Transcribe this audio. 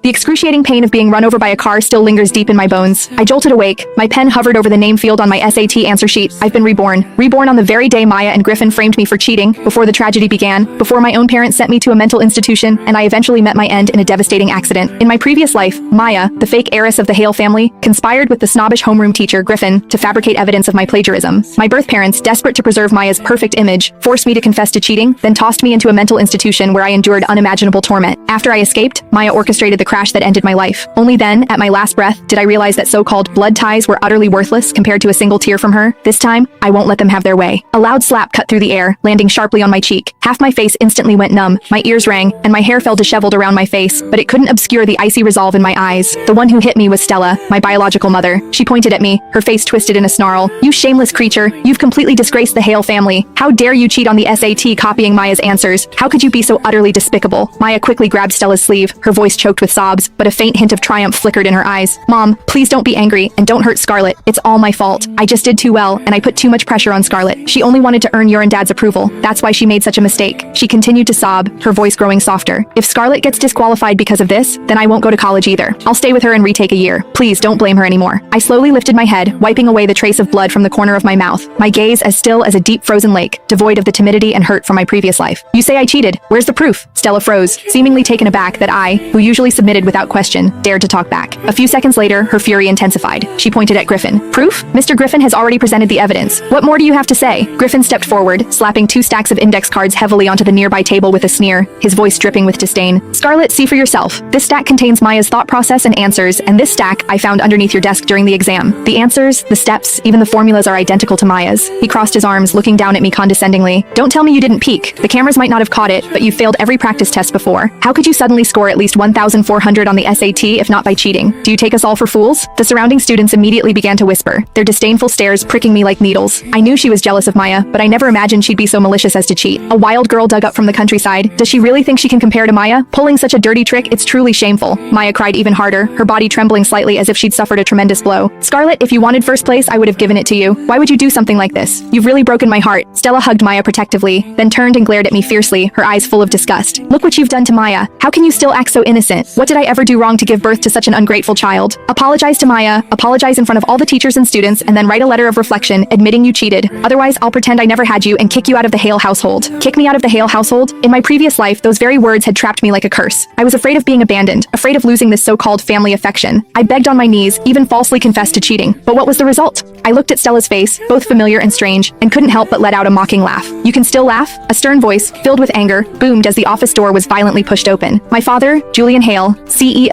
The excruciating pain of being run over by a car still lingers deep in my bones. I jolted awake. My pen hovered over the name field on my SAT answer sheet. I've been reborn. Reborn on the very day Maya and Griffin framed me for cheating, before the tragedy began, before my own parents sent me to a mental institution, and I eventually met my end in a devastating accident. In my previous life, Maya, the fake heiress of the Hale family, conspired with the snobbish homeroom teacher, Griffin, to fabricate evidence of my plagiarism. My birth parents, desperate to preserve Maya's perfect image, forced me to confess to cheating, then tossed me into a mental institution where I endured unimaginable torment. After I escaped, Maya orchestrated the crash that ended my life. Only then, at my last breath, did I realize that so-called blood ties were utterly worthless compared to a single tear from her. This time, I won't let them have their way. A loud slap cut through the air, landing sharply on my cheek. Half my face instantly went numb, my ears rang, and my hair fell disheveled around my face, but it couldn't obscure the icy resolve in my eyes. The one who hit me was Stella, my biological mother. She pointed at me, her face twisted in a snarl. "You shameless creature, you've completely disgraced the Hale family. How dare you cheat on the SAT copying Maya's answers? How could you be so utterly despicable?" Maya quickly grabbed Stella's sleeve, her voice choked with sobs, but a faint hint of triumph flickered in her eyes. "Mom, please don't be angry, and don't hurt Scarlett. It's all my fault. I just did too well, and I put too much pressure on Scarlett. She only wanted to earn your and Dad's approval. That's why she made such a mistake." She continued to sob, her voice growing softer. "If Scarlett gets disqualified because of this, then I won't go to college either. I'll stay with her and retake a year. Please don't blame her anymore." I slowly lifted my head, wiping away the trace of blood from the corner of my mouth, my gaze as still as a deep frozen lake, devoid of the timidity and hurt from my previous life. "You say I cheated. Where's the proof?" Stella froze, seemingly taken aback that I, who usually submitted without question, dared to talk back. A few seconds later, her fury intensified. She pointed at Griffin. "Proof? Mr. Griffin has already presented the evidence. What more do you have to say?" Griffin stepped forward, slapping 2 stacks of index cards heavily onto the nearby table with a sneer, his voice dripping with disdain. "Scarlett, see for yourself. This stack contains Maya's thought process and answers, and this stack I found underneath your desk during the exam. The answers, the steps, even the formulas are identical to Maya's." He crossed his arms, looking down at me condescendingly. "Don't tell me you didn't peek. The cameras might not have caught it, but you failed every practice test before. How could you suddenly score at least 1,400 on the SAT if not by cheating? Do you take us all for fools?" The surrounding students immediately began to whisper, their disdainful stares pricking me like needles. I knew she was jealous of Maya, but I never imagined she'd be so malicious as to cheat. A wild girl dug up from the countryside. Does she really think she can compare to Maya? Pulling such a dirty trick, it's truly shameful. Maya cried even harder, her body trembling slightly as if she'd suffered a tremendous blow. "Scarlett, if you wanted first place, I would have given it to you. Why would you do something like this? You've really broken my heart." Stella hugged Maya protectively, then turned and glared at me fiercely, her eyes full of disgust. "Look what you've done to Maya. How can you still act so innocent? What did I ever do wrong to give birth to such an ungrateful child? Apologize to Maya, apologize in front of all the teachers and students, and then write a letter of reflection admitting you cheated. Otherwise, I'll pretend I never had you and kick you out of the Hale household." Kick me out of the Hale household? In my previous life, those very words had trapped me like a curse. I was afraid of being abandoned, afraid of losing this so-called family affection. I begged on my knees, even falsely confessed to cheating. But what was the result? I looked at Stella's face, both familiar and strange, and couldn't help but let out a mocking laugh. "You can still laugh?" A stern voice, filled with anger, boomed as the office door was violently pushed open. My father, Julian Hale, CEO